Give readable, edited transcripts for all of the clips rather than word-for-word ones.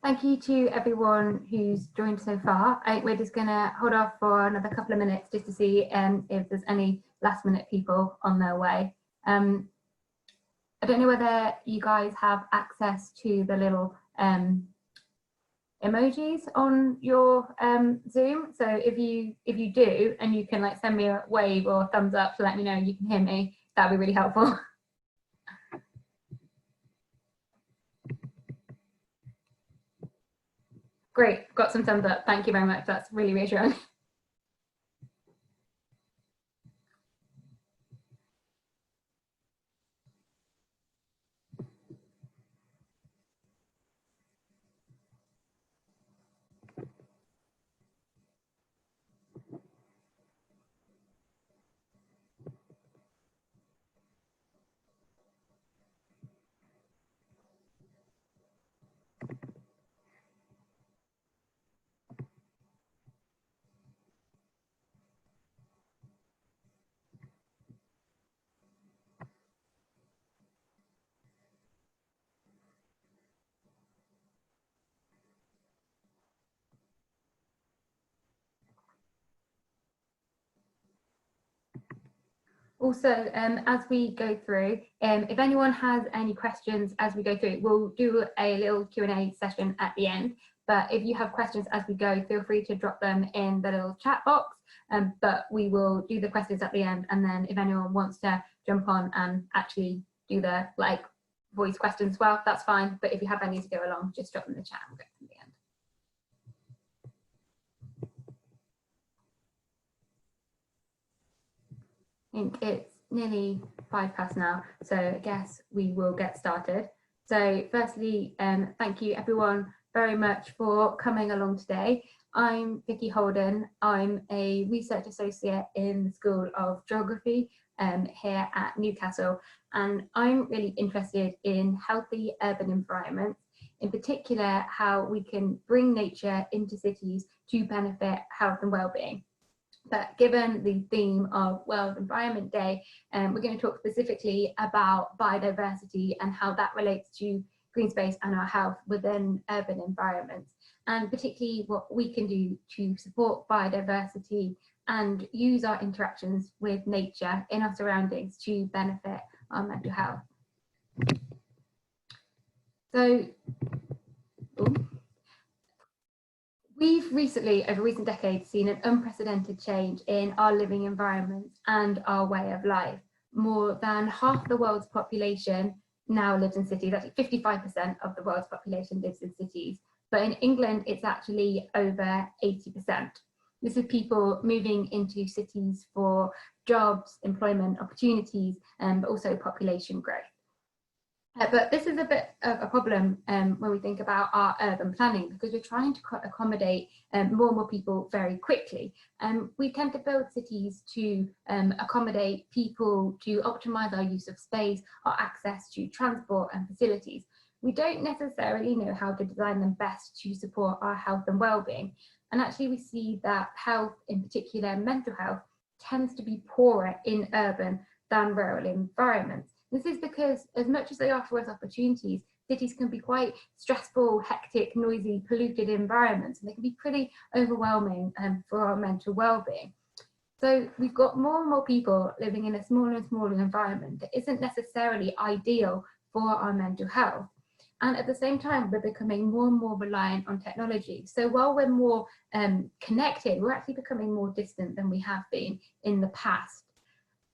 Thank you to everyone who's joined so far. We're just going to hold off for another couple of minutes just to see if there's any last minute people on their way. I don't know whether you guys have access to the little emojis on your Zoom. So if you do, and you can like send me a wave or thumbs up to let me know you can hear me, that'd be really helpful. Great, got some thumbs up. Thank you very much. That's really reassuring. Also, as we go through, if anyone has any questions as we go through, we'll do a little Q&A session at the end. But if you have questions as we go, feel free to drop them in the little chat box. But we will do the questions at the end. And then if anyone wants to jump on and actually do the voice questions, well, that's fine. But if you have any to go along, just drop them in the chat and we'll get to the end. I think it's nearly 5 past now, so I guess we will get started. So firstly, thank you everyone very much for coming along today. I'm Vicky Houlden. I'm a research associate in the School of Geography here at Newcastle, and I'm really interested in healthy urban environments, in particular how we can bring nature into cities to benefit health and well-being. But given the theme of World Environment Day, we're going to talk specifically about biodiversity and how that relates to green space and our health within urban environments, and particularly what we can do to support biodiversity and use our interactions with nature in our surroundings to benefit our mental health. So, we've recently, over recent decades, seen an unprecedented change in our living environments and our way of life. More than half the world's population now lives in cities. Actually, 55% of the world's population lives in cities. But in England, it's actually over 80%. This is people moving into cities for jobs, employment opportunities, but also population growth. But this is a bit of a problem when we think about our urban planning, because we're trying to accommodate more and more people very quickly. We tend to build cities to accommodate people, to optimize our use of space, our access to transport and facilities. We don't necessarily know how to design them best to support our health and well-being. And actually we see that health, in particular mental health, tends to be poorer in urban than rural environments. This is because as much as they offer us opportunities, cities can be quite stressful, hectic, noisy, polluted environments, and they can be pretty overwhelming for our mental well-being. So we've got more and more people living in a smaller and smaller environment that isn't necessarily ideal for our mental health. And at the same time, we're becoming more and more reliant on technology. So while we're more connected, we're actually becoming more distant than we have been in the past.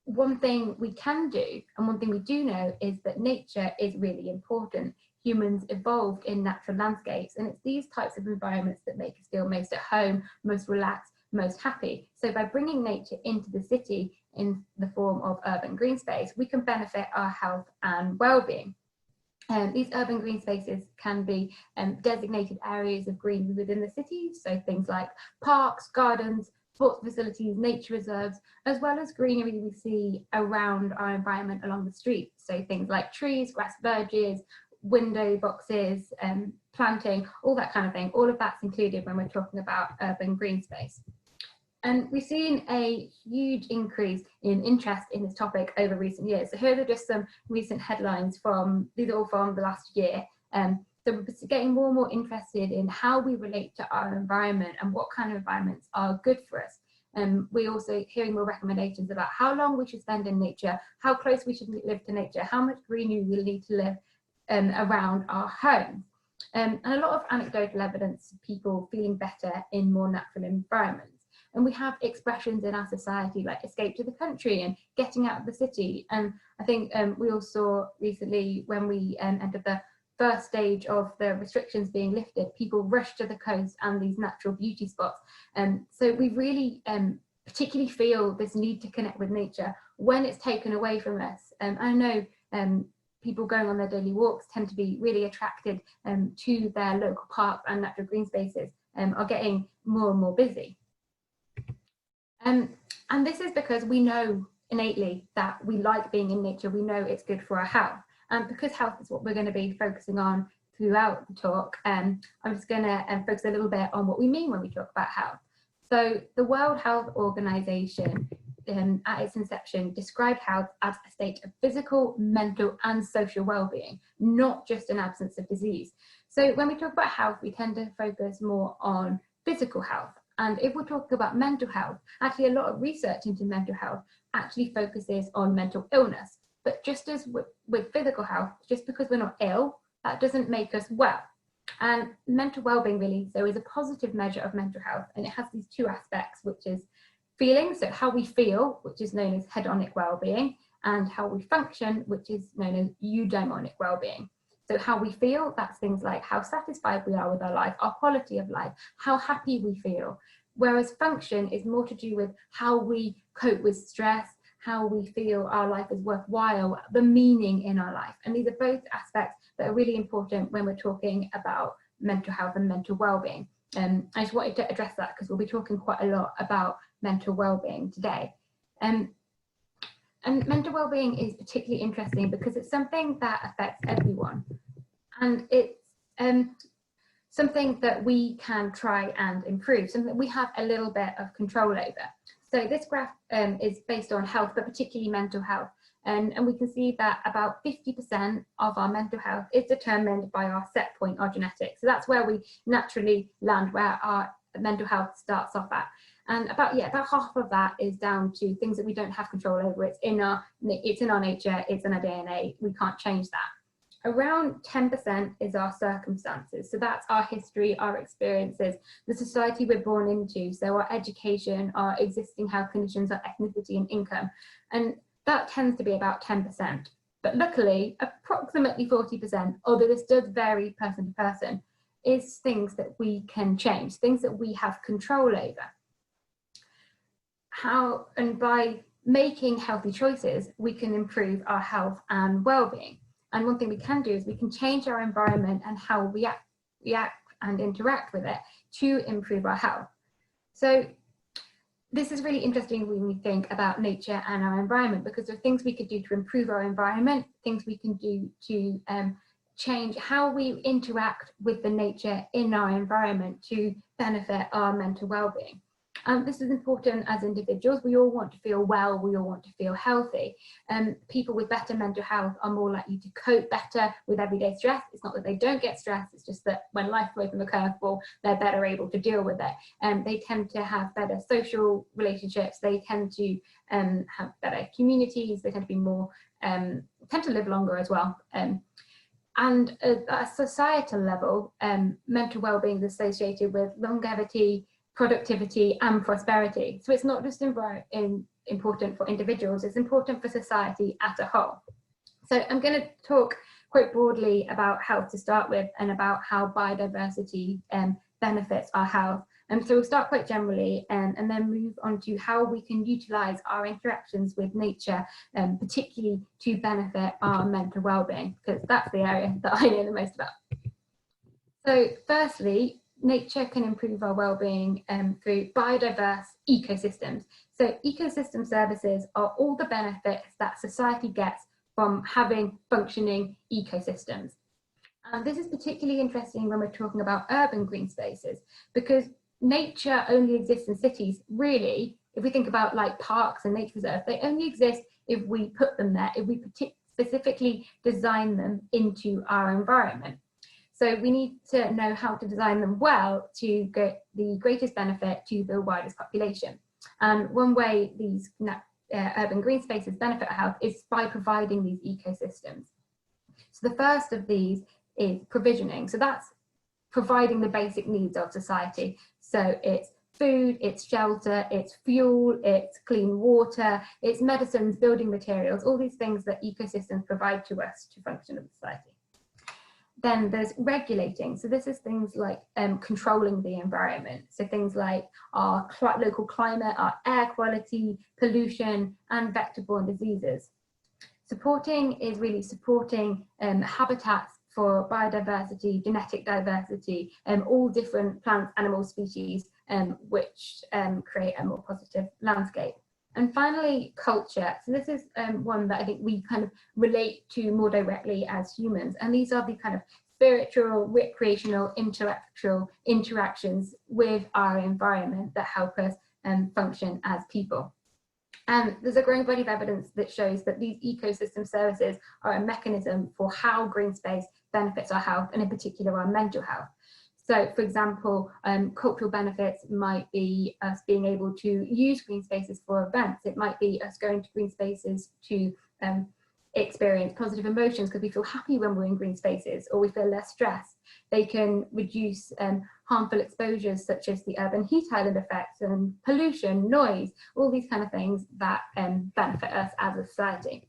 One thing we can do, and one thing we do know, is that nature is really important. Humans evolved in natural landscapes, and it's these types of environments that make us feel most at home, most relaxed, most happy. So by bringing nature into the city in the form of urban green space, we can benefit our health and well-being. These urban green spaces can be designated areas of green within the city, so things like parks, gardens, sports facilities, nature reserves, as well as greenery we see around our environment along the street. So things like trees, grass verges, window boxes, planting, all that kind of thing. All of that's included when we're talking about urban green space. And we've seen a huge increase in interest in this topic over recent years. So here are just some recent headlines from, these are all from the last year. So So we're getting more and more interested in how we relate to our environment and what kind of environments are good for us. We're also hearing more recommendations about how long we should spend in nature, how close we should live to nature, how much greenery we'll need to live around our homes. And a lot of anecdotal evidence of people feeling better in more natural environments. And we have expressions in our society like escape to the country and getting out of the city. And I think we all saw recently when we entered the first stage of the restrictions being lifted, people rushed to the coast and these natural beauty spots. So we really particularly feel this need to connect with nature when it's taken away from us. I know people going on their daily walks tend to be really attracted to their local parks and natural green spaces are getting more and more busy. And this is because we know innately that we like being in nature, we know it's good for our health. And because health is what we're going to be focusing on throughout the talk, I'm just going to focus a little bit on what we mean when we talk about health. So the World Health Organization, at its inception, described health as a state of physical, mental and social well-being, not just an absence of disease. So when we talk about health, we tend to focus more on physical health. And if we're talking about mental health, actually a lot of research into mental health actually focuses on mental illness. But just as with physical health, just because we're not ill, that doesn't make us well. And mental well-being really, so is a positive measure of mental health. And it has these two aspects, which is feeling, so how we feel, which is known as hedonic well-being, and how we function, which is known as eudaimonic well-being. So how we feel, that's things like how satisfied we are with our life, our quality of life, how happy we feel. Whereas function is more to do with how we cope with stress, how we feel our life is worthwhile, the meaning in our life. And these are both aspects that are really important when we're talking about mental health and mental well-being. I just wanted to address that because we'll be talking quite a lot about mental well-being today. And mental well-being is particularly interesting because it's something that affects everyone. And it's something that we can try and improve, something that we have a little bit of control over. So this graph is based on health, but particularly mental health. And we can see that about 50% of our mental health is determined by our set point, our genetics. So that's where we naturally land, where our mental health starts off at. And about half of that is down to things that we don't have control over. It's in our nature, it's in our DNA. We can't change that. Around 10% is our circumstances. So that's our history, our experiences, the society we're born into. So our education, our existing health conditions, our ethnicity and income. And that tends to be about 10%. But luckily, approximately 40%, although this does vary person to person, is things that we can change, things that we have control over. How, and by making healthy choices, we can improve our health and well-being. And one thing we can do is we can change our environment and how we react and interact with it to improve our health. So this is really interesting when we think about nature and our environment, because there are things we could do to improve our environment, things we can do to change how we interact with the nature in our environment to benefit our mental well-being. This is important as individuals. We all want to feel well, we all want to feel healthy. People with better mental health are more likely to cope better with everyday stress. It's not that they don't get stressed, it's just that when life throws them a curveball, they're better able to deal with it. They tend to have better social relationships, they tend to have better communities, they tend to be more, tend to live longer as well. And at a societal level, mental well-being is associated with longevity, productivity and prosperity. So it's not just important for individuals, it's important for society as a whole. So I'm going to talk quite broadly about health to start with and about how biodiversity benefits our health. So we'll start quite generally and then move on to how we can utilise our interactions with nature, particularly to benefit our mental well-being, because that's the area that I know the most about. So firstly, nature can improve our well-being through biodiverse ecosystems. So ecosystem services are all the benefits that society gets from having functioning ecosystems. And this is particularly interesting when we're talking about urban green spaces, because nature only exists in cities. Really, if we think about like parks and nature reserves, they only exist if we put them there, if we specifically design them into our environment. So we need to know how to design them well to get the greatest benefit to the widest population. And one way these urban green spaces benefit our health is by providing these ecosystems. So the first of these is provisioning. So that's providing the basic needs of society. So it's food, it's shelter, it's fuel, it's clean water, it's medicines, building materials, all these things that ecosystems provide to us to function in society. Then there's regulating. So this is things like controlling the environment. So things like our local climate, our air quality, pollution, and vector-borne diseases. Supporting is really supporting habitats for biodiversity, genetic diversity, all different plants, animal species, which create a more positive landscape. And finally, culture. So this is one that I think we kind of relate to more directly as humans. And these are the kind of spiritual, recreational, intellectual interactions with our environment that help us function as people. And there's a growing body of evidence that shows that these ecosystem services are a mechanism for how green space benefits our health, and in particular our mental health. So, for example, cultural benefits might be us being able to use green spaces for events. It might be us going to green spaces to experience positive emotions because we feel happy when we're in green spaces, or we feel less stressed. They can reduce harmful exposures such as the urban heat island effect and pollution, noise, all these kind of things that benefit us as a society.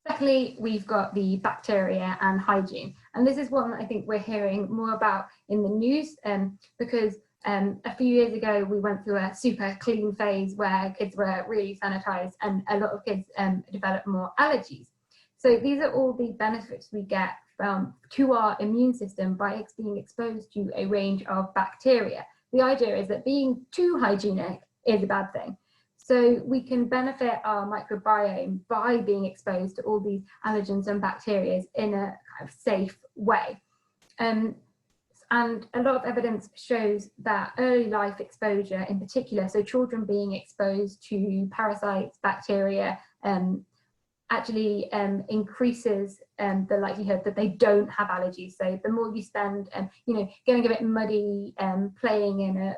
Secondly, we've got the bacteria and hygiene. And this is one that I think we're hearing more about in the news because a few years ago, we went through a super clean phase where kids were really sanitized and a lot of kids developed more allergies. So these are all the benefits we get to our immune system by being exposed to a range of bacteria. The idea is that being too hygienic is a bad thing. So we can benefit our microbiome by being exposed to all these allergens and bacteria in a kind of safe way. And a lot of evidence shows that early life exposure in particular, so children being exposed to parasites, bacteria, actually increases the likelihood that they don't have allergies. So the more you spend, getting a bit muddy, playing in a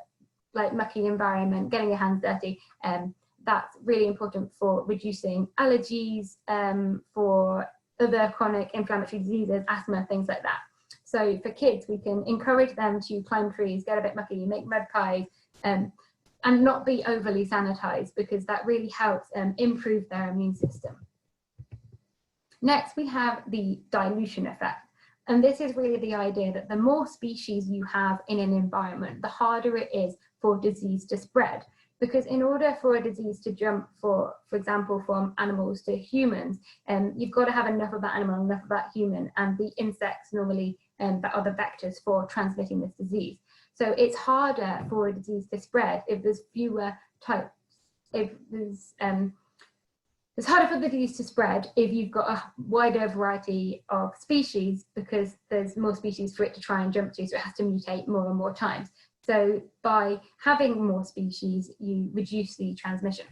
mucky environment, getting your hands dirty, that's really important for reducing allergies, for other chronic inflammatory diseases, asthma, things like that. So for kids, we can encourage them to climb trees, get a bit mucky, make mud pies, and not be overly sanitized, because that really helps improve their immune system. Next, we have the dilution effect. And this is really the idea that the more species you have in an environment, the harder it is for disease to spread. Because in order for a disease to jump, for example, from animals to humans, you've got to have enough of that animal, enough of that human, and the insects normally that are the vectors for transmitting this disease. So it's harder for a disease to spread if there's fewer types, if there's it's harder for the disease to spread if you've got a wider variety of species, because there's more species for it to try and jump to, so it has to mutate more and more times. So by having more species, you reduce the transmission.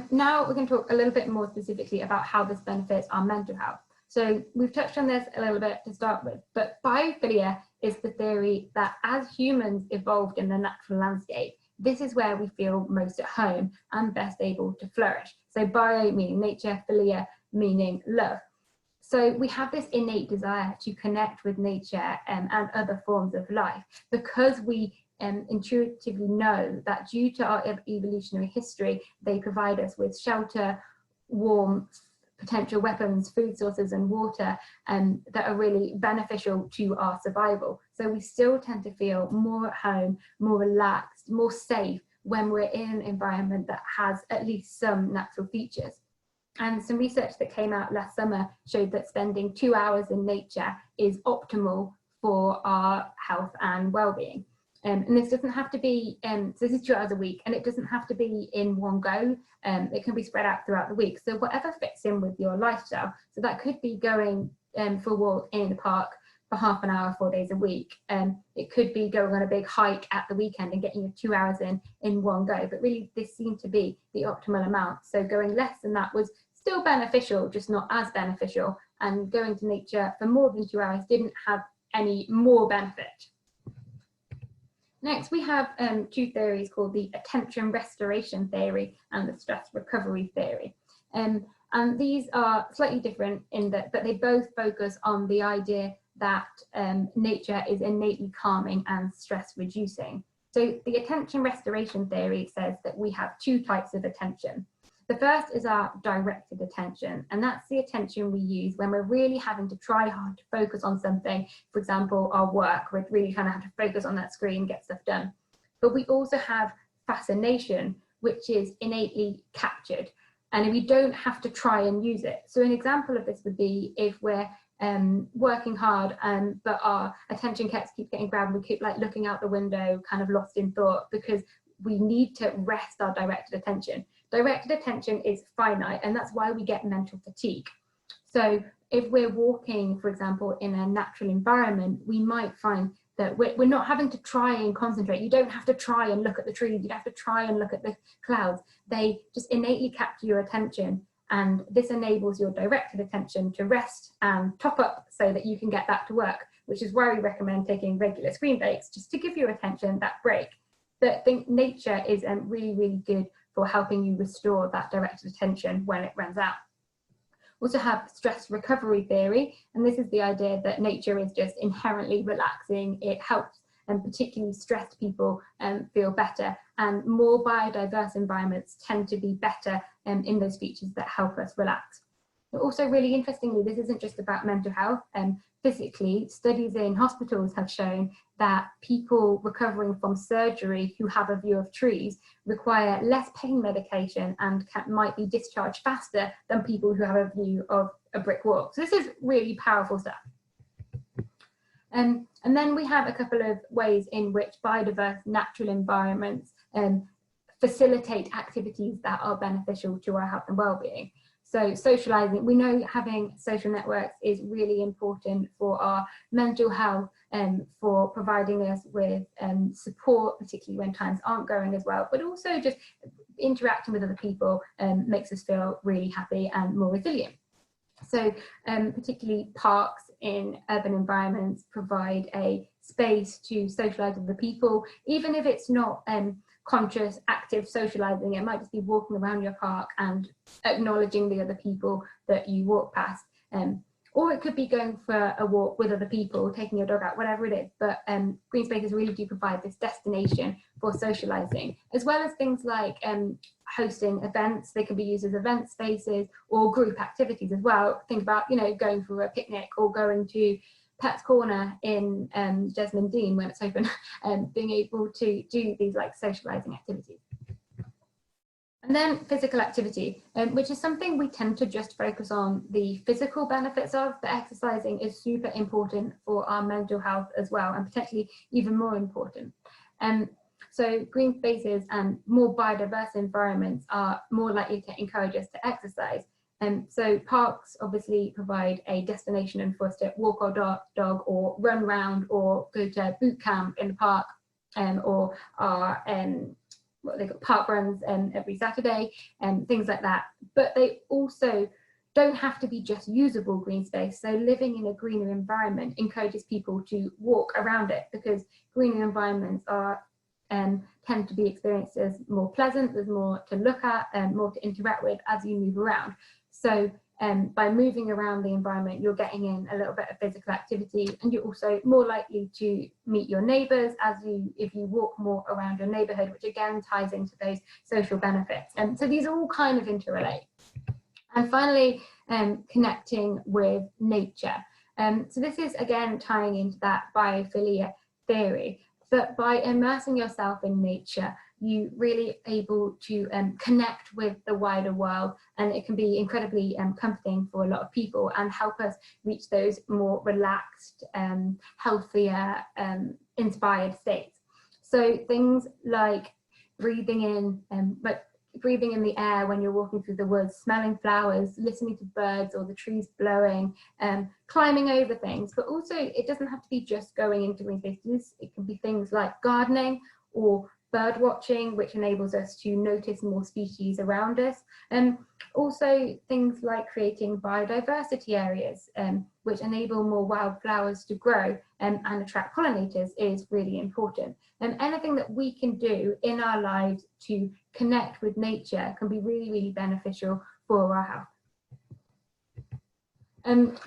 Now we're going to talk a little bit more specifically about how this benefits our mental health. So we've touched on this a little bit to start with, but biophilia is the theory that as humans evolved in the natural landscape, this is where we feel most at home and best able to flourish. So bio meaning nature, philia meaning love. So we have this innate desire to connect with nature and other forms of life, because we intuitively know that due to our evolutionary history, they provide us with shelter, warmth, potential weapons, food sources and water that are really beneficial to our survival. So we still tend to feel more at home, more relaxed, more safe when we're in an environment that has at least some natural features. And some research that came out last summer showed that spending 2 hours in nature is optimal for our health and well-being. And this doesn't have to be, so this is 2 hours a week, and it doesn't have to be in one go. It can be spread out throughout the week. So whatever fits in with your lifestyle. So that could be going for a walk in the park for half an hour, 4 days a week. It could be going on a big hike at the weekend and getting your 2 hours in one go. But really, this seemed to be the optimal amount. So going less than that was still beneficial, just not as beneficial and going to nature for more than 2 hours didn't have any more benefit. Next, we have two theories called the attention restoration theory and the stress recovery theory. And these are slightly different in that, but they both focus on the idea that nature is innately calming and stress reducing. So the attention restoration theory says that we have two types of attention. The first is our directed attention, and that's the attention we use when we're really having to try hard to focus on something. For example, our work, we're really kind of have to focus on that screen, get stuff done. But we also have fascination, which is innately captured, and we don't have to try and use it. So an example of this would be if we're working hard, but our attention keeps getting grabbed, we keep like looking out the window, kind of lost in thought, because we need to rest our directed attention. Directed attention is finite, and that's why we get mental fatigue. So if we're walking, for example, in a natural environment, we might find that we're not having to try and concentrate. You don't have to try and look at the trees, you don't have to try and look at the clouds. They just innately capture your attention, and this enables your directed attention to rest and top up so that you can get back to work, which is why we recommend taking regular screen breaks, just to give your attention that break. But I think nature is really, really good for helping you restore that directed attention when it runs out. We also have stress recovery theory, and this is the idea that nature is just inherently relaxing. It helps particularly stressed people feel better, and more biodiverse environments tend to be better in those features that help us relax. But also, really interestingly, this isn't just about mental health. Physically, studies in hospitals have shown that people recovering from surgery who have a view of trees require less pain medication and might be discharged faster than people who have a view of a brick wall. So this is really powerful stuff. And then we have a couple of ways in which biodiverse natural environments facilitate activities that are beneficial to our health and well-being. So socializing, we know having social networks is really important for our mental health and for providing us with support, particularly when times aren't going as well, but also just interacting with other people makes us feel really happy and more resilient. So particularly parks in urban environments provide a space to socialize with the people, even if it's not conscious, active socializing. It might just be walking around your park and acknowledging the other people that you walk past. Or it could be going for a walk with other people, taking your dog out, whatever it is. But green spaces really do provide this destination for socializing, as well as things like hosting events. They can be used as event spaces or group activities as well. Think about, you know, going for a picnic or going to Pet's Corner in Jesmond Dean when it's open, being able to do these like socializing activities. And then physical activity, which is something we tend to just focus on the physical benefits of, but exercising is super important for our mental health as well, and potentially even more important. So green spaces and more biodiverse environments are more likely to encourage us to exercise. So parks obviously provide a destination for us to walk our dog or run around or go to boot camp in the park, or our what they call park runs every Saturday and things like that. But they also don't have to be just usable green space. So living in a greener environment encourages people to walk around it, because greener environments are tend to be experienced as more pleasant. There's more to look at and more to interact with as you move around. So by moving around the environment, you're getting in a little bit of physical activity, and you're also more likely to meet your neighbours if you walk more around your neighbourhood, which again ties into those social benefits. So these all kind of interrelate. And finally, connecting with nature. So this is again tying into that biophilia theory, but by immersing yourself in nature, you really able to connect with the wider world, and it can be incredibly comforting for a lot of people and help us reach those more relaxed, healthier, inspired states. So things like breathing in the air when you're walking through the woods, smelling flowers, listening to birds or the trees blowing, climbing over things. But also, it doesn't have to be just going into green spaces. It can be things like gardening or bird watching, which enables us to notice more species around us. Also things like creating biodiversity areas, which enable more wildflowers to grow and attract pollinators is really important. And anything that we can do in our lives to connect with nature can be really, really beneficial for our health.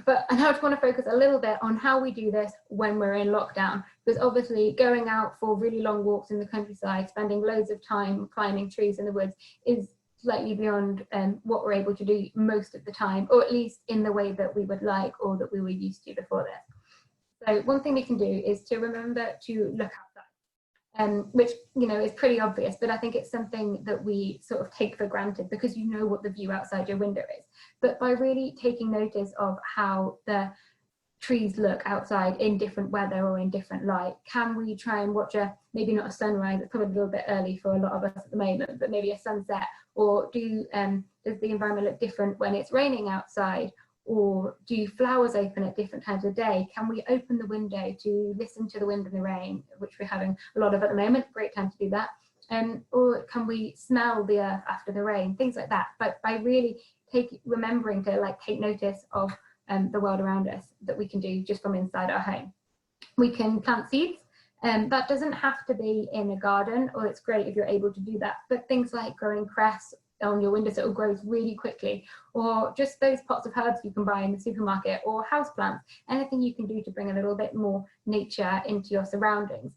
But I now just want to focus a little bit on how we do this when we're in lockdown, because obviously going out for really long walks in the countryside, spending loads of time climbing trees in the woods is slightly beyond what we're able to do most of the time, or at least in the way that we would like or that we were used to before this. So one thing we can do is to remember to look outside, which, you know, is pretty obvious, but I think it's something that we sort of take for granted because you know what the view outside your window is. But by really taking notice of how the trees look outside in different weather or in different light, can we try and watch maybe not a sunrise, it's probably a little bit early for a lot of us at the moment, but maybe a sunset, or does the environment look different when it's raining outside? Or do flowers open at different times of day? Can we open the window to listen to the wind and the rain, which we're having a lot of at the moment? Great time to do that. Or can we smell the earth after the rain? Things like that. But by really remembering to take notice of the world around us that we can do just from inside our home. We can plant seeds. That doesn't have to be in a garden, or it's great if you're able to do that. But things like growing cress on your windowsill grows really quickly, or just those pots of herbs you can buy in the supermarket, or houseplants, anything you can do to bring a little bit more nature into your surroundings.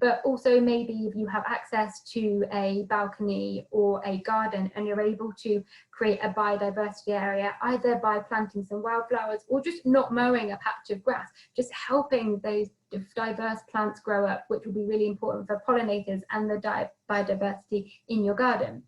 But also maybe if you have access to a balcony or a garden and you're able to create a biodiversity area, either by planting some wildflowers or just not mowing a patch of grass, just helping those diverse plants grow up, which will be really important for pollinators and the biodiversity in your garden.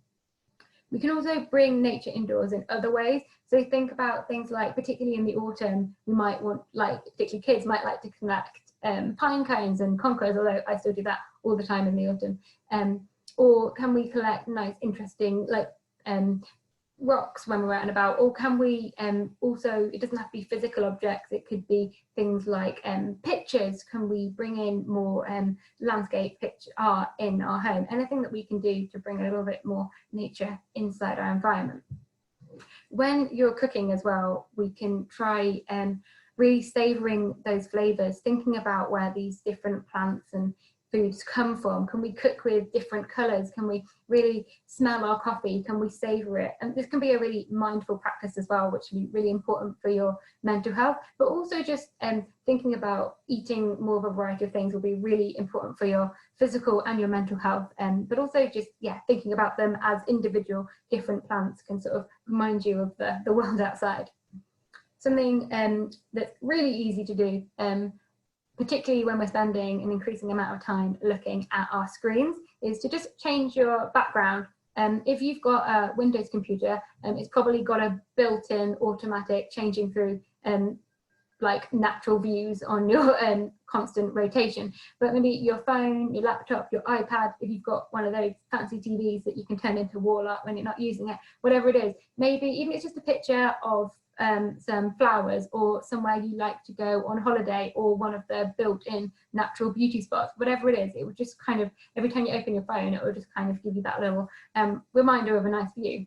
We can also bring nature indoors in other ways. So think about things like, particularly in the autumn, we might want, particularly kids might like to collect pine cones and conkers, although I still do that all the time in the autumn. Or can we collect nice, interesting, rocks when we're out and about? Or can we also, it doesn't have to be physical objects, it could be things like pictures. Can we bring in more landscape picture art in our home? Anything that we can do to bring a little bit more nature inside our environment. When you're cooking as well, we can try really savouring those flavours, thinking about where these different plants and foods come from. Can we cook with different colours? Can we really smell our coffee? Can we savour it? And this can be a really mindful practice as well, which will be really important for your mental health, but also just thinking about eating more of a variety of things will be really important for your physical and your mental health. But also just, thinking about them as individual different plants can sort of remind you of the world outside. Something that's really easy to do, particularly when we're spending an increasing amount of time looking at our screens, is to just change your background. If you've got a Windows computer, it's probably got a built-in automatic changing through natural views on your constant rotation. But maybe your phone, your laptop, your iPad, if you've got one of those fancy TVs that you can turn into wall art when you're not using it, whatever it is, maybe even it's just a picture of some flowers or somewhere you like to go on holiday, or one of the built-in natural beauty spots, whatever it is, it would just kind of, every time you open your phone, it will just kind of give you that little reminder of a nice view,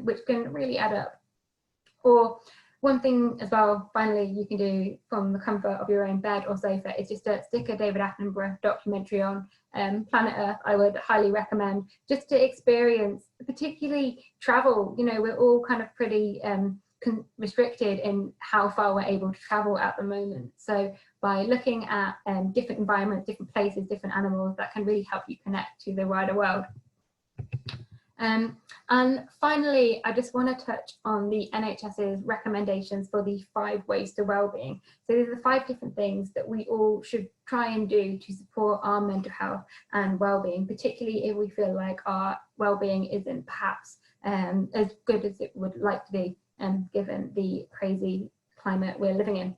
which can really add up. Or one thing as well, finally, you can do from the comfort of your own bed or sofa is just to stick a David Attenborough documentary on. Planet Earth, I would highly recommend, just to experience, particularly travel. You know, we're all kind of pretty restricted in how far we're able to travel at the moment. So by looking at different environments, different places, different animals, that can really help you connect to the wider world. And finally, I just want to touch on the NHS's recommendations for the 5 ways to wellbeing. So these are the 5 different things that we all should try and do to support our mental health and wellbeing, particularly if we feel like our wellbeing isn't perhaps as good as it would like to be, given the crazy climate we're living in.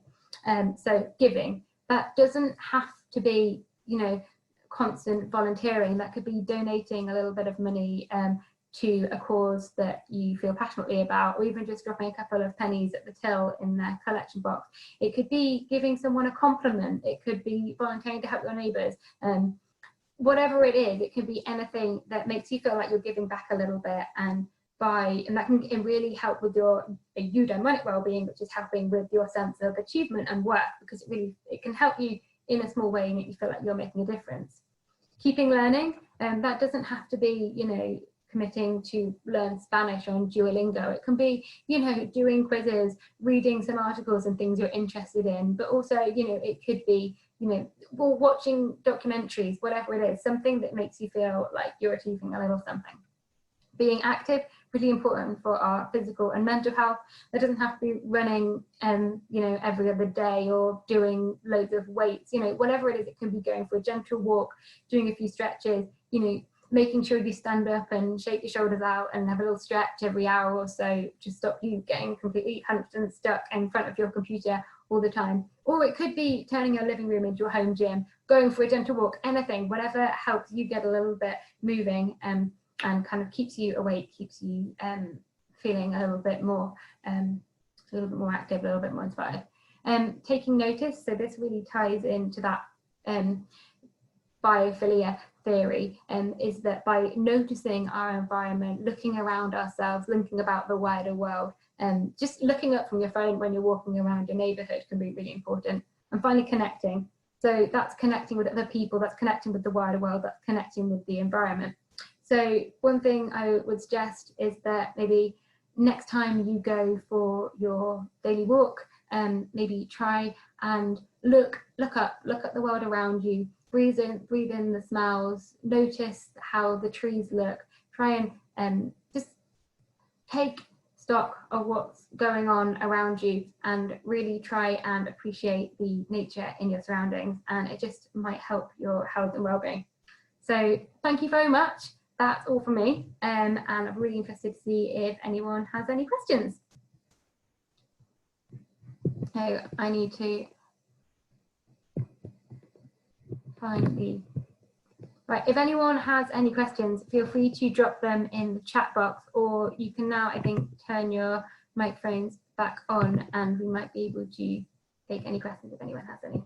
So giving, that doesn't have to be, you know, constant volunteering. That could be donating a little bit of money to a cause that you feel passionately about, or even just dropping a couple of pennies at the till in their collection box. It could be giving someone a compliment. It could be volunteering to help your neighbours. whatever it is, it could be anything that makes you feel like you're giving back a little bit, and that can really help with your eudaimonic well-being, which is helping with your sense of achievement and worth, because it can help you in a small way and make you feel like you're making a difference. Keeping learning, that doesn't have to be, you know, committing to learn Spanish on Duolingo. It can be, you know, doing quizzes, reading some articles and things you're interested in, but also, you know, it could be, you know, or watching documentaries, whatever it is, something that makes you feel like you're achieving a little something. Being active, really important for our physical and mental health. That doesn't have to be running, you know, every other day or doing loads of weights, you know, whatever it is. It can be going for a gentle walk, doing a few stretches, you know, making sure you stand up and shake your shoulders out and have a little stretch every hour or so to stop you getting completely hunched and stuck in front of your computer all the time. Or it could be turning your living room into a home gym, going for a gentle walk, anything, whatever helps you get a little bit moving, and kind of keeps you awake, keeps you feeling a little bit more active, a little bit more inspired. Taking notice, so this really ties into that biophilia theory, is that by noticing our environment, looking around ourselves, thinking about the wider world, just looking up from your phone when you're walking around your neighborhood can be really important. And finally, connecting. So that's connecting with other people, that's connecting with the wider world, that's connecting with the environment. So one thing I would suggest is that maybe next time you go for your daily walk, maybe try and look at the world around you, breathe in the smells, notice how the trees look, try and just take stock of what's going on around you and really try and appreciate the nature in your surroundings, and it just might help your health and well-being. So thank you very much. That's all from me, and I'm really interested to see if anyone has any questions. So I need to find the right. If anyone has any questions, feel free to drop them in the chat box, or you can now, I think, turn your microphones back on, and we might be able to take any questions if anyone has any.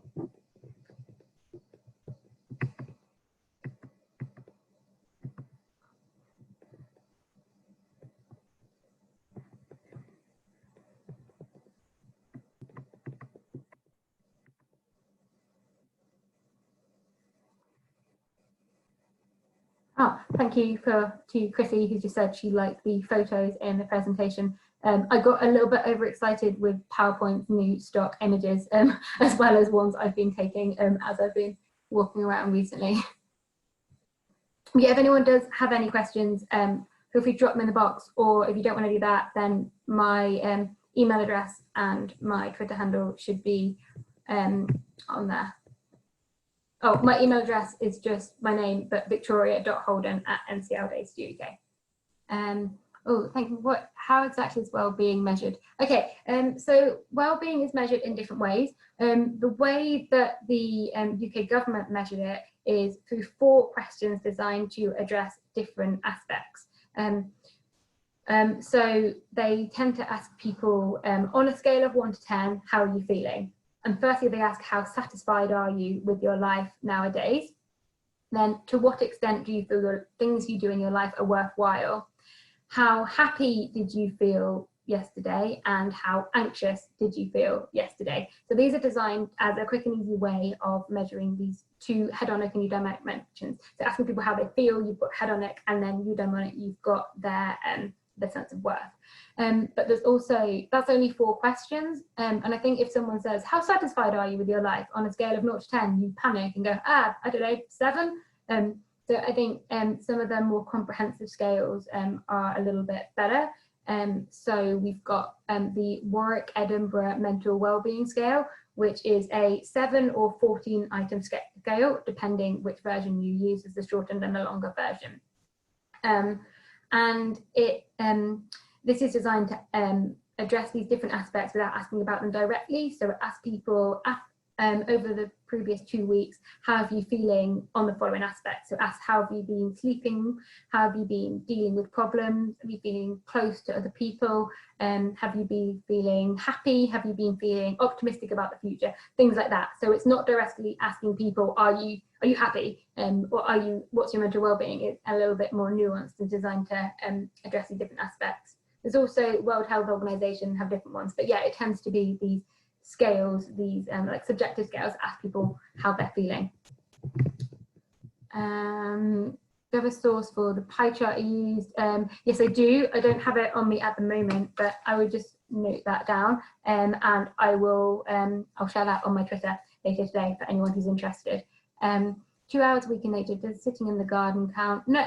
Oh, thank you to Chrissy, who just said she liked the photos in the presentation. I got a little bit overexcited with PowerPoint's new stock images, as well as ones I've been taking as I've been walking around recently. Yeah, if anyone does have any questions, feel free to drop them in the box, or if you don't want to do that, then my email address and my Twitter handle should be on there. Oh, my email address is just my name, but victoria.houlden@ncl.ac.uk. Oh, thank you. How exactly is well-being measured? Okay, so well-being is measured in different ways. The way that the UK government measured it is through 4 questions designed to address different aspects. So they tend to ask people on a scale of 1 to 10, how are you feeling? And firstly, they ask, how satisfied are you with your life nowadays? Then, to what extent do you feel the things you do in your life are worthwhile? How happy did you feel yesterday? And how anxious did you feel yesterday? So these are designed as a quick and easy way of measuring these 2 hedonic and eudaimonic mentions. So asking people how they feel, you've got hedonic, and then eudaimonic, you've got their sense of worth. But there's also, that's only 4 questions. And I think if someone says, how satisfied are you with your life? On a scale of 0 to 10, you panic and go, I don't know, 7. So I think some of the more comprehensive scales are a little bit better. So we've got the Warwick-Edinburgh Mental Wellbeing Scale, which is a 7 or 14 item scale, depending which version you use, as the shortened and the longer version. And this is designed to address these different aspects without asking about them directly. So ask people, over the previous 2 weeks, how have you feeling on the following aspects? So ask, how have you been sleeping? How have you been dealing with problems? Have you been close to other people? Have you been feeling happy? Have you been feeling optimistic about the future? Things like that. So it's not directly asking people, are you happy? Or what's your mental well-being? It's a little bit more nuanced and designed to address these different aspects. There's also World Health Organization have different ones, but yeah, it tends to be these scales, these like subjective scales, ask people how they're feeling. Do you have a source for the pie chart I used? Yes, I do. I don't have it on me at the moment, but I would just note that down, and I will I'll share that on my Twitter later today for anyone who's interested. 2 hours a week in nature, does sitting in the garden count? No,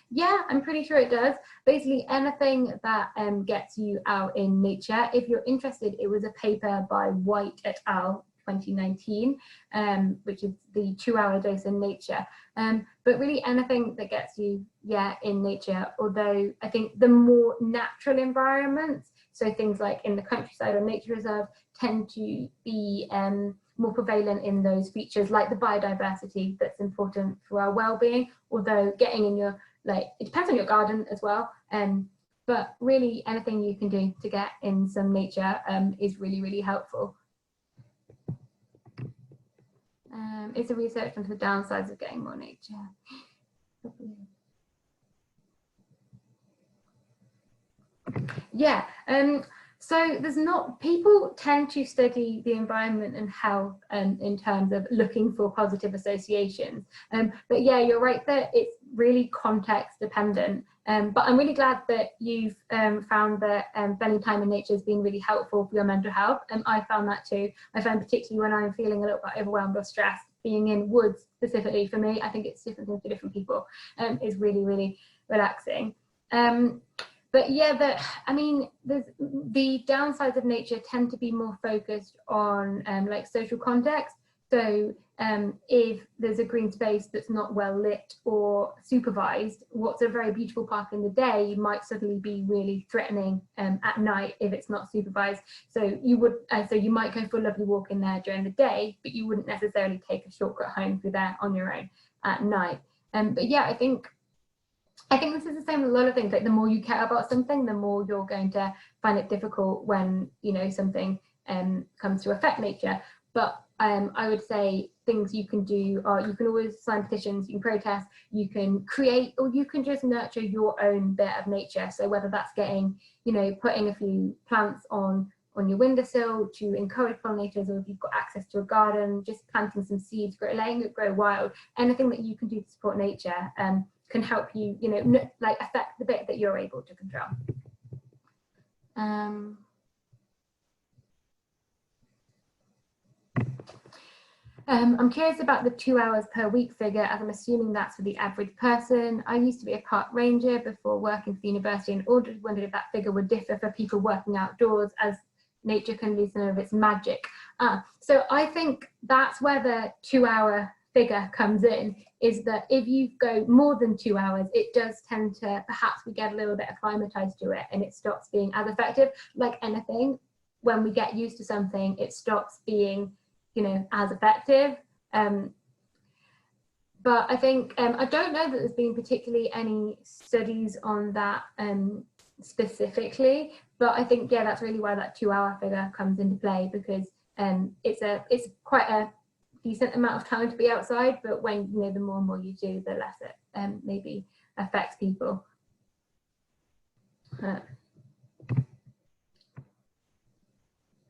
yeah, I'm pretty sure it does. Basically anything that gets you out in nature. If you're interested, it was a paper by White et al. 2019, which is the 2-hour dose in nature. But really anything that gets you, yeah, in nature, although I think the more natural environments, so things like in the countryside or nature reserve, tend to be more prevalent in those features like the biodiversity that's important for our well-being, although getting in your, like, it depends on your garden as well, but really anything you can do to get in some nature is really, really helpful. Is the research into the downsides of getting more nature? Yeah, so there's not, people tend to study the environment and health in terms of looking for positive associations. But yeah, you're right that it's really context dependent. But I'm really glad that you've found that spending time in nature has been really helpful for your mental health. I found that too. I found particularly when I'm feeling a little bit overwhelmed or stressed, being in woods specifically for me, I think it's different things for different people, is really, really relaxing. But yeah, I mean, the downsides of nature tend to be more focused on like social context. So if there's a green space that's not well lit or supervised, what's a very beautiful park in the day might suddenly be really threatening at night if it's not supervised. So you would, so you might go for a lovely walk in there during the day, but you wouldn't necessarily take a shortcut home through there on your own at night. But yeah, I think this is the same with a lot of things. Like the more you care about something, the more you're going to find it difficult when, you know, something comes to affect nature. But I would say things you can do are, you can always sign petitions, you can protest, you can create, or you can just nurture your own bit of nature. So whether that's getting, you know, putting a few plants on your windowsill to encourage pollinators, or if you've got access to a garden, just planting some seeds, letting it grow wild, anything that you can do to support nature can help you, you know, like affect the bit that you're able to control. I'm curious about the 2 hours per week figure, as I'm assuming that's for the average person. I used to be a park ranger before working for the university, and wondered if that figure would differ for people working outdoors, as nature can lose some of its magic. So I think that's where the 2-hour figure comes in, is that if you go more than 2 hours, it does tend to, perhaps we get a little bit acclimatized to it and it stops being as effective. Like anything, when we get used to something, it stops being, you know, as effective. But I think, I don't know that there's been particularly any studies on that specifically, but I think, yeah, that's really why that 2-hour figure comes into play, because it's quite a decent amount of time to be outside, but when, you know, the more and more you do, the less it maybe affects people.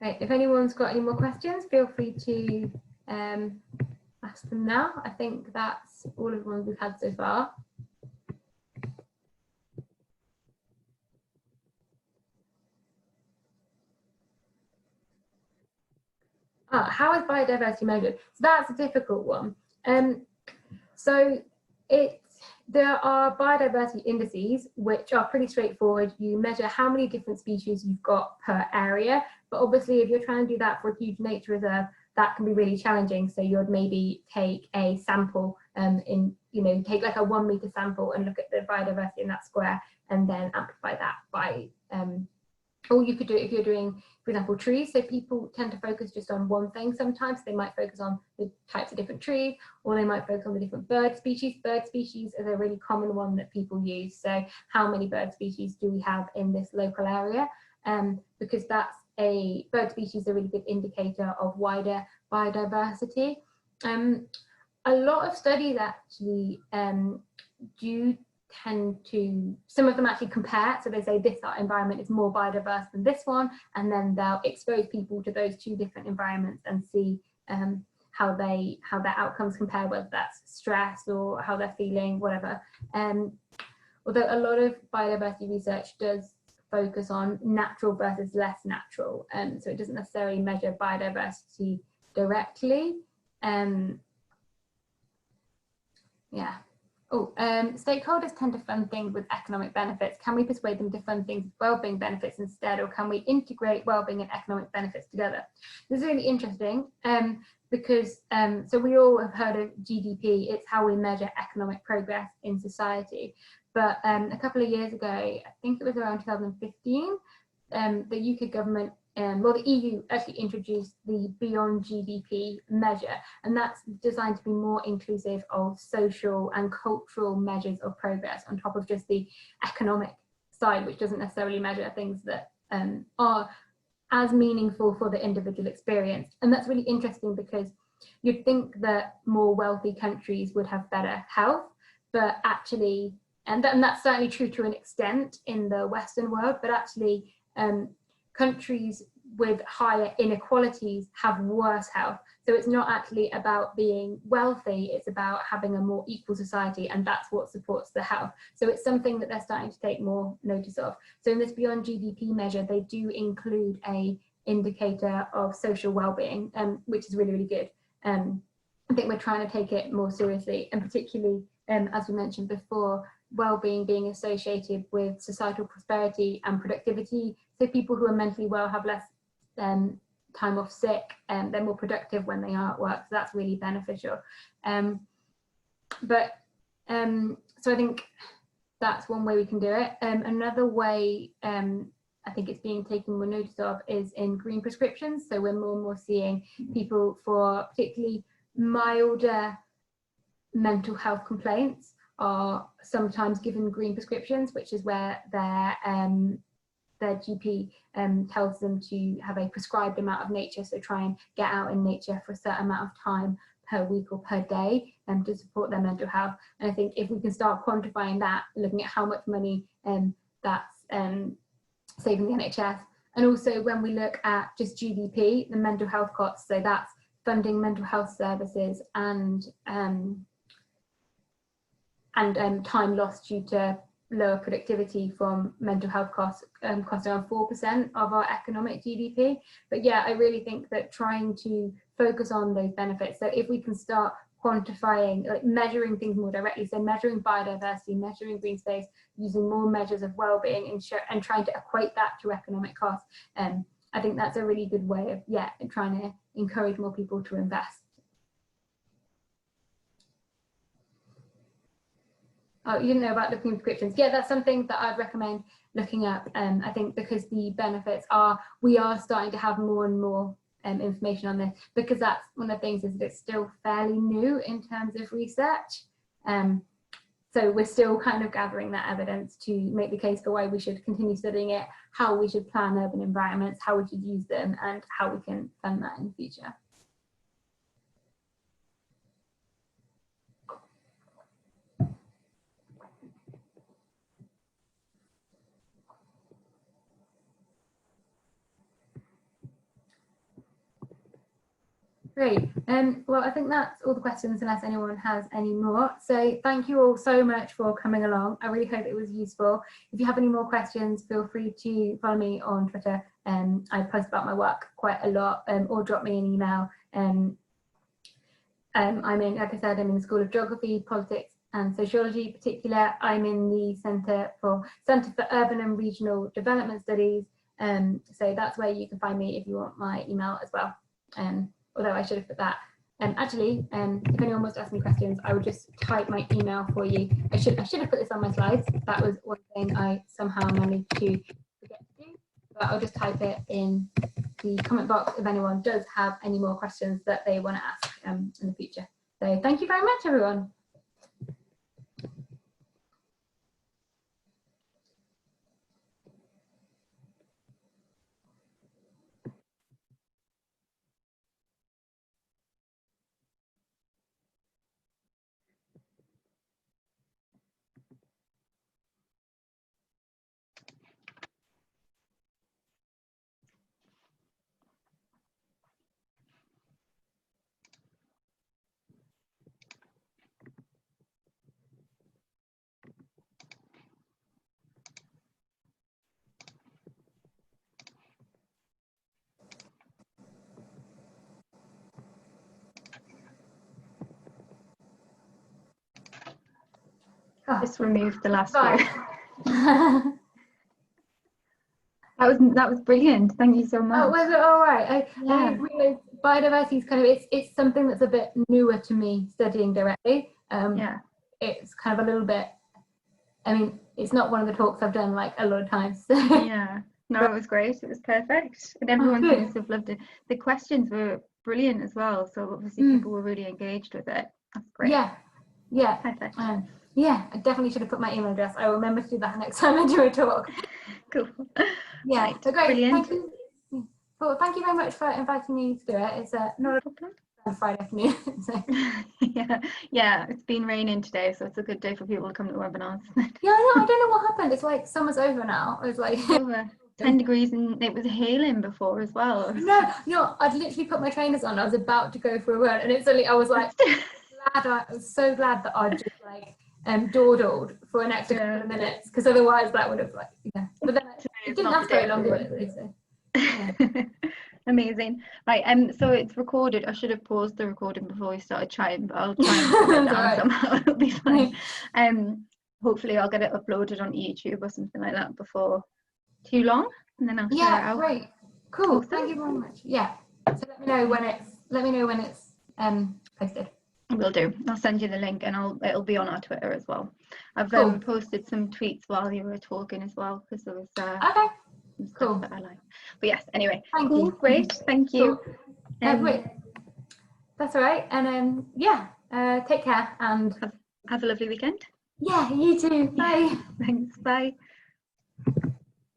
Right, if anyone's got any more questions, feel free to ask them now. I think that's all of the ones we've had so far. How is biodiversity measured? So that's a difficult one. So there are biodiversity indices, which are pretty straightforward. You measure how many different species you've got per area, but obviously if you're trying to do that for a huge nature reserve, that can be really challenging. So you'd maybe take a sample take like a 1 meter sample and look at the biodiversity in that square, and then amplify that by or you could do it if you're doing, for example, trees. So people tend to focus just on one thing sometimes. They might focus on the types of different trees, or they might focus on the different bird species. Bird species is a really common one that people use. So how many bird species do we have in this local area? Because that's bird species are a really good indicator of wider biodiversity. A lot of studies actually do tend to, some of them actually compare, so they say this environment is more biodiverse than this one, and then they'll expose people to those two different environments and see how their outcomes compare, whether that's stress or how they're feeling, whatever. Although a lot of biodiversity research does focus on natural versus less natural, so it doesn't necessarily measure biodiversity directly. Yeah. Stakeholders tend to fund things with economic benefits. Can we persuade them to fund things with wellbeing benefits instead, or can we integrate wellbeing and economic benefits together? This is really interesting because so we all have heard of GDP. It's how we measure economic progress in society. But a couple of years ago, I think it was around 2015, the UK government, well, the EU actually introduced the Beyond GDP measure, and that's designed to be more inclusive of social and cultural measures of progress on top of just the economic side, which doesn't necessarily measure things that are as meaningful for the individual experience. And that's really interesting because you'd think that more wealthy countries would have better health, but actually, and that's certainly true to an extent in the Western world, but actually countries with higher inequalities have worse health. So it's not actually about being wealthy, it's about having a more equal society, and that's what supports the health. So it's something that they're starting to take more notice of. So in this Beyond GDP measure, they do include a indicator of social well-being, which is really, really good. I think we're trying to take it more seriously, and particularly, as we mentioned before, well-being being associated with societal prosperity and productivity. So people who are mentally well have less time off sick, and they're more productive when they are at work. So that's really beneficial. So I think that's one way we can do it. Another way I think it's being taken more notice of is in green prescriptions. So we're more and more seeing people for particularly milder mental health complaints are sometimes given green prescriptions, which is where their GP tells them to have a prescribed amount of nature, so try and get out in nature for a certain amount of time per week or per day to support their mental health. And I think if we can start quantifying that, looking at how much money that's saving the NHS, and also when we look at just GDP, the mental health costs, so that's funding mental health services and time lost due to lower productivity from mental health costs, cost around 4% of our economic GDP. But yeah, I really think that trying to focus on those benefits, so if we can start quantifying, like measuring things more directly, so measuring biodiversity, measuring green space, using more measures of well-being and trying to equate that to economic costs, I think that's a really good way of trying to encourage more people to invest. Oh, you didn't know about looking at prescriptions. Yeah, that's something that I'd recommend looking up. I think because the benefits we are starting to have more and more information on this, because that's one of the things is that it's still fairly new in terms of research. So we're still kind of gathering that evidence to make the case for why we should continue studying it, how we should plan urban environments, how we should use them, and how we can fund that in the future. Great. Well, I think that's all the questions, unless anyone has any more. So thank you all so much for coming along. I really hope it was useful. If you have any more questions, feel free to follow me on Twitter. I post about my work quite a lot, or drop me an email. I'm in, like I said, I'm in the School of Geography, Politics and Sociology in particular. I'm in the Centre for Urban and Regional Development Studies. So that's where you can find me if you want my email as well. Although I should have put that. Actually, if anyone wants to ask me questions, I would just type my email for you. I should have put this on my slides. That was one thing I somehow managed to forget to do. but I'll just type it in the comment box if anyone does have any more questions that they want to ask in the future. So thank you very much, everyone. Just removed the last Sorry. few. That was brilliant. Thank you so much. Oh, was it all right? Yeah. I realised biodiversity is kind of it's something that's a bit newer to me studying directly. Yeah. It's kind of a little bit. I mean, it's not one of the talks I've done like a lot of times. So. Yeah. No, it was great. It was perfect, and everyone seems to have loved it. The questions were brilliant as well. So obviously people were really engaged with it. That's great. Yeah. Yeah. Perfect. Yeah, I definitely should have put my email address. I will remember to do that next time I do a talk. Cool. Yeah, Right. so great. Brilliant. Thank you. Well, thank you very much for inviting me to do it. It's not a Friday afternoon. So. Yeah. It's been raining today, so it's a good day for people to come to webinars. Yeah, I don't know what happened. It's like summer's over now. It's like over 10 degrees, and it was hailing before as well. No, I'd literally put my trainers on. I was about to go for a run, and instantly I was like, I was so glad that I just like dawdled for an extra couple of minutes, because otherwise that would have like But then it didn't last very long, did it? So, yeah. Amazing. Right, so it's recorded. I should have paused the recording before we started trying, but I'll try and put it down somehow. It'll be fine. Hopefully I'll get it uploaded on YouTube or something like that before too long, and then I'll share it out. Great. Cool. Awesome. Thank you very much. Yeah. So let me know when it's posted. Will do. I'll send you the link, and it'll be on our Twitter as well. I've posted some tweets while you were talking as well, because there was some stuff that I like. But yes, anyway, thank you. Great, thank you. Wait. That's all right. And take care and have a lovely weekend. Yeah, you too. Bye. Thanks. Bye.